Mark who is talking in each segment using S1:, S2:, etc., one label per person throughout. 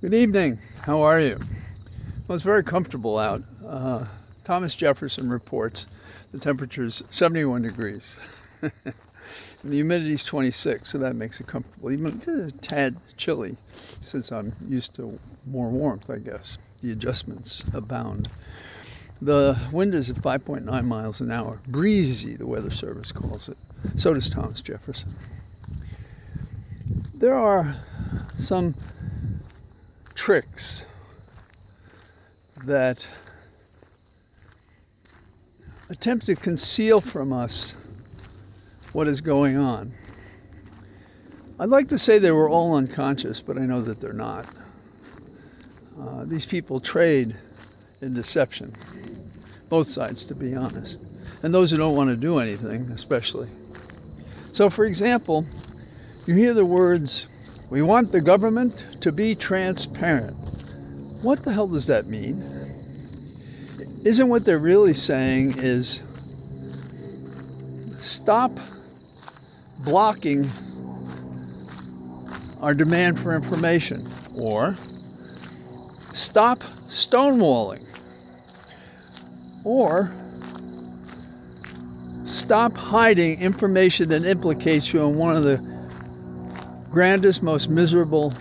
S1: Good evening. How are you? Well, it's very comfortable out. Thomas Jefferson reports the temperature's 71 degrees. And the humidity's 26, so that makes it comfortable. Even a tad chilly, since I'm used to more warmth, I guess. The adjustments abound. The wind is at 5.9 miles an hour. Breezy, the Weather Service calls it. So does Thomas Jefferson. There are some tricks that attempt to conceal from us what is going on. I'd like to say they were all unconscious, but I know that they're not. These people trade in deception, both sides, to be honest, and those who don't want to do anything especially. So, for example, you hear the words, "We want the government to be transparent." What the hell does that mean? Isn't what they're really saying is stop blocking our demand for information, or stop stonewalling, or stop hiding information that implicates you in one of the grandest, most miserable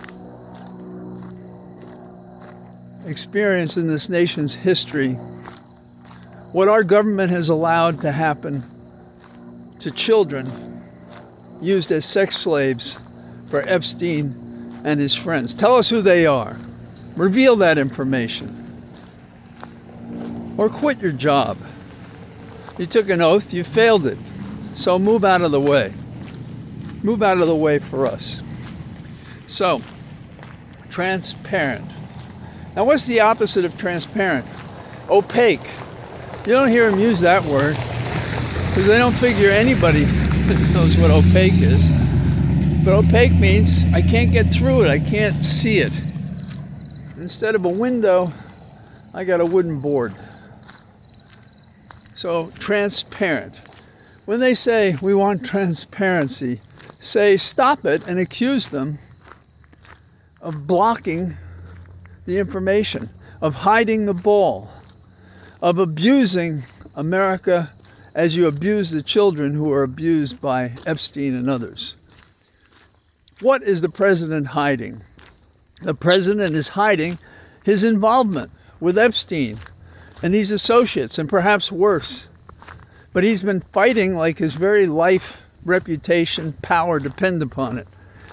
S1: experience in this nation's history. What our government has allowed to happen to children used as sex slaves for Epstein and his friends. Tell us who they are. Reveal that information. Or quit your job. You took an oath, you failed it. So move out of the way. Move out of the way for us. So, transparent. Now, what's the opposite of transparent? Opaque. You don't hear them use that word because they don't figure anybody knows what opaque is. But opaque means I can't get through it. I can't see it. Instead of a window, I got a wooden board. So, transparent. When they say we want transparency, say stop it and accuse them of blocking the information, of hiding the ball, of abusing America as you abuse the children who are abused by Epstein and others. What is the president hiding? The president is hiding his involvement with Epstein and these associates, and perhaps worse. But he's been fighting like his very life, reputation, power depend upon it.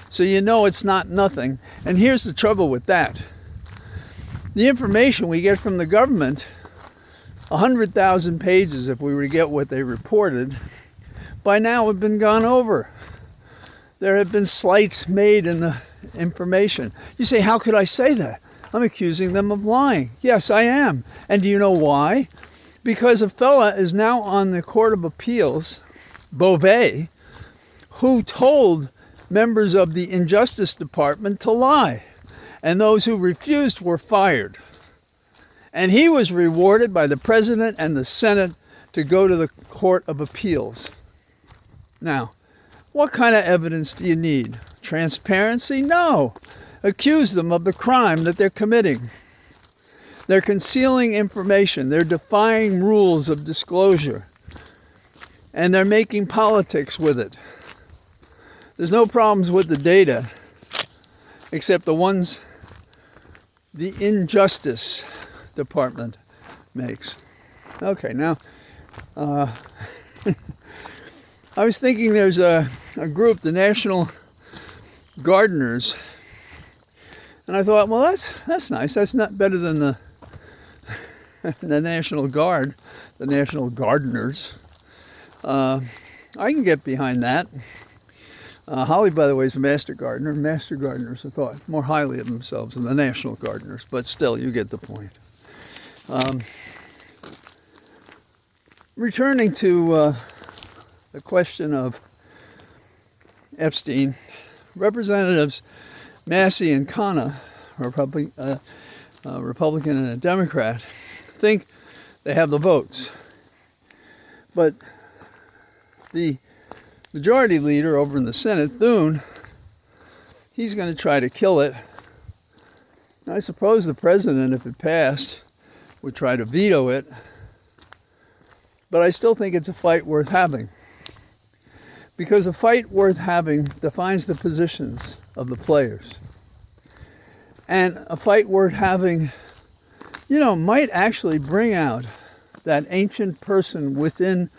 S1: So you know it's not nothing. And here's the trouble with that. The information we get from the government, 100,000 pages if we were to get what they reported, by now have been gone over. There have been slights made in the information. You say, how could I say that? I'm accusing them of lying. Yes, I am. And do you know why? Because a fella is now on the Court of Appeals, Beauvais, who told members of the Injustice Department to lie. And those who refused were fired. And he was rewarded by the President and the Senate to go to the Court of Appeals. Now, what kind of evidence do you need? Transparency? No. Accuse them of the crime that they're committing. They're concealing information. They're defying rules of disclosure. And they're making politics with it. There's no problems with the data, except the ones the Injustice Department makes. Okay, now, I was thinking there's a group, the National Gardeners, and I thought, well, that's nice. That's not better than the National Guard, the National Gardeners. I can get behind that. Holly, by the way, is a master gardener. Master gardeners have thought more highly of themselves than the National Gardeners, but still, you get the point. Returning to the question of Epstein, Representatives Massey and Khanna, Republican and a Democrat, think they have the votes. But the majority leader over in the Senate, Thune, he's going to try to kill it. I suppose the president, if it passed, would try to veto it, but I still think it's a fight worth having. Because a fight worth having defines the positions of the players. And a fight worth having, might actually bring out that ancient person within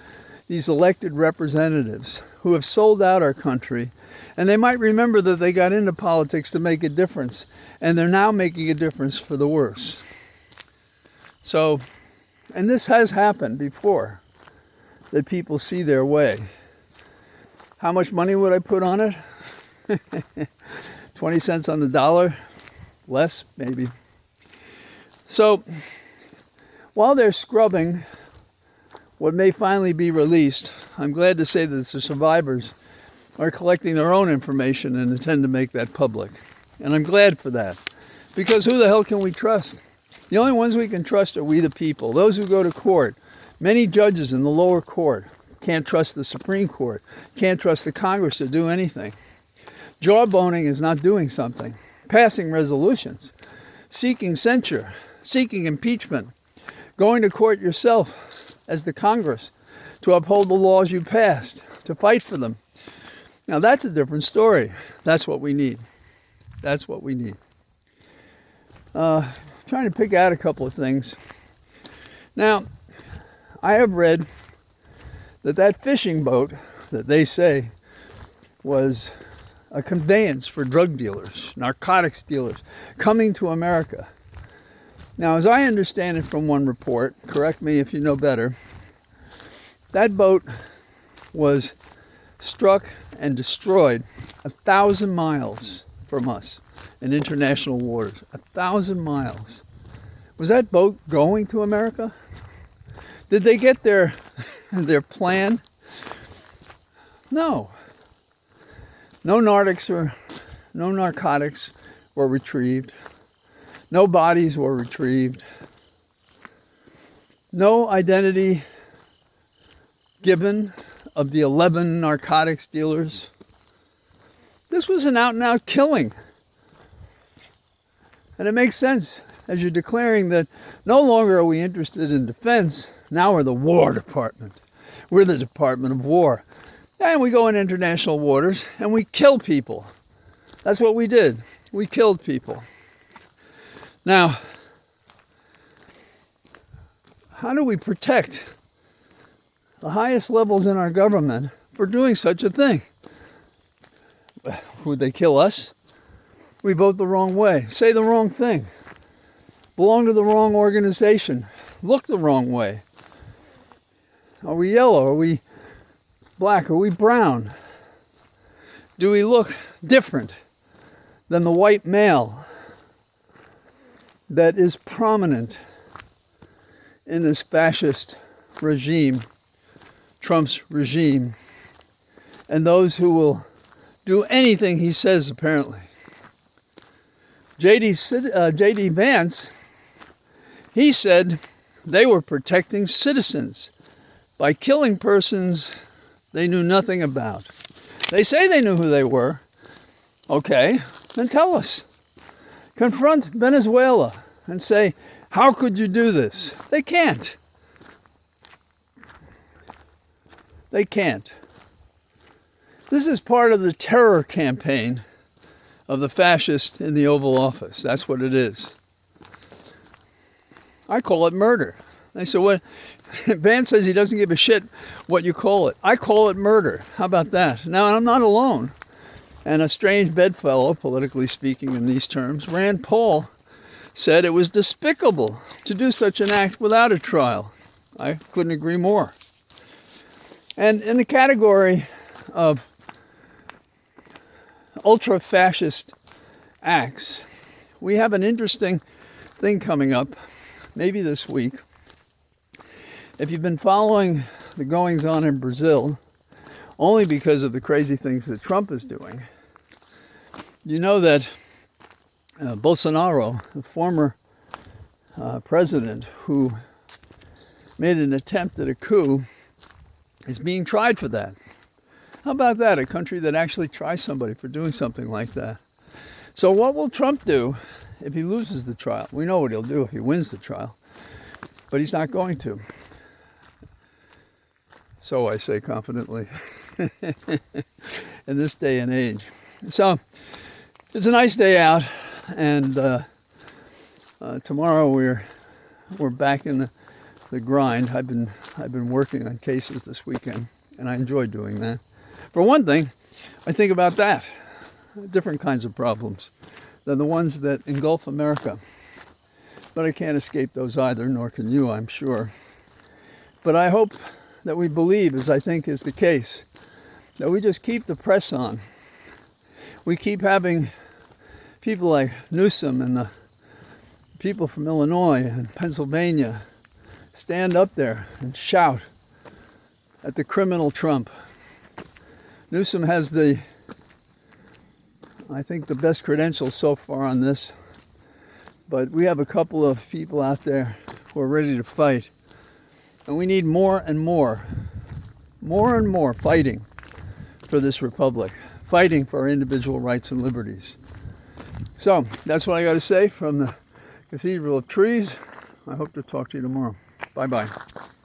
S1: these elected representatives who have sold out our country, and they might remember that they got into politics to make a difference, and they're now making a difference for the worse. So, and this has happened before, that people see their way. How much money would I put on it? 20 cents on the dollar? Less, maybe. So, while they're scrubbing what may finally be released, I'm glad to say that the survivors are collecting their own information and intend to make that public. And I'm glad for that. Because who the hell can we trust? The only ones we can trust are we the people, those who go to court. Many judges in the lower court can't trust the Supreme Court, can't trust the Congress to do anything. Jawboning is not doing something. Passing resolutions, seeking censure, seeking impeachment, going to court yourself as the Congress to uphold the laws you passed, to fight for them. Now that's a different story. That's what we need. That's what we need. Trying to pick out a couple of things. Now, I have read that fishing boat that they say was a conveyance for drug dealers, narcotics dealers, coming to America. Now, as I understand it from one report, correct me if you know better, that boat was struck and destroyed 1,000 miles from us in international waters. 1,000 miles. Was that boat going to America? Did they get their plan? No. No narcotics were retrieved. No bodies were retrieved. No identity given of the 11 narcotics dealers. This was an out-and-out killing. And it makes sense as you're declaring that no longer are we interested in defense, now we're the War Department. We're the Department of War. And we go in international waters and we kill people. That's what we did. We killed people. Now, how do we protect the highest levels in our government for doing such a thing? Would they kill us? We vote the wrong way, say the wrong thing, belong to the wrong organization, look the wrong way. Are we yellow? Are we black? Are we brown? Do we look different than the white male that is prominent in this fascist regime, Trump's regime, and those who will do anything he says, apparently? J.D. Vance, he said they were protecting citizens by killing persons they knew nothing about. They say they knew who they were. Okay, then tell us. Confront Venezuela and say, how could you do this? They can't. They can't. This is part of the terror campaign of the fascist in the Oval Office. That's what it is. I call it murder. They say, what? Vance says he doesn't give a shit what you call it. I call it murder. How about that? Now, I'm not alone. And a strange bedfellow, politically speaking in these terms, Rand Paul, said it was despicable to do such an act without a trial. I couldn't agree more. And in the category of ultra-fascist acts, we have an interesting thing coming up, maybe this week. If you've been following the goings-on in Brazil, only because of the crazy things that Trump is doing, you know that Bolsonaro, the former president who made an attempt at a coup, is being tried for that. How about that? A country that actually tries somebody for doing something like that. So what will Trump do if he loses the trial. We know what he'll do if he wins the trial, but he's not going to. So I say confidently in this day and age. So it's a nice day out, and tomorrow we're back in the grind. I've been working on cases this weekend, and I enjoy doing that. For one thing, I think about that, different kinds of problems than the ones that engulf America. But I can't escape those either, nor can you, I'm sure. But I hope that we believe, as I think is the case, that we just keep the press on. We keep having people like Newsom and the people from Illinois and Pennsylvania stand up there and shout at the criminal Trump. Newsom has I think the best credentials so far on this, but we have a couple of people out there who are ready to fight, and we need more and more fighting for this republic, fighting for our individual rights and liberties. So that's what I got to say from the Cathedral of Trees. I hope to talk to you tomorrow. Bye-bye.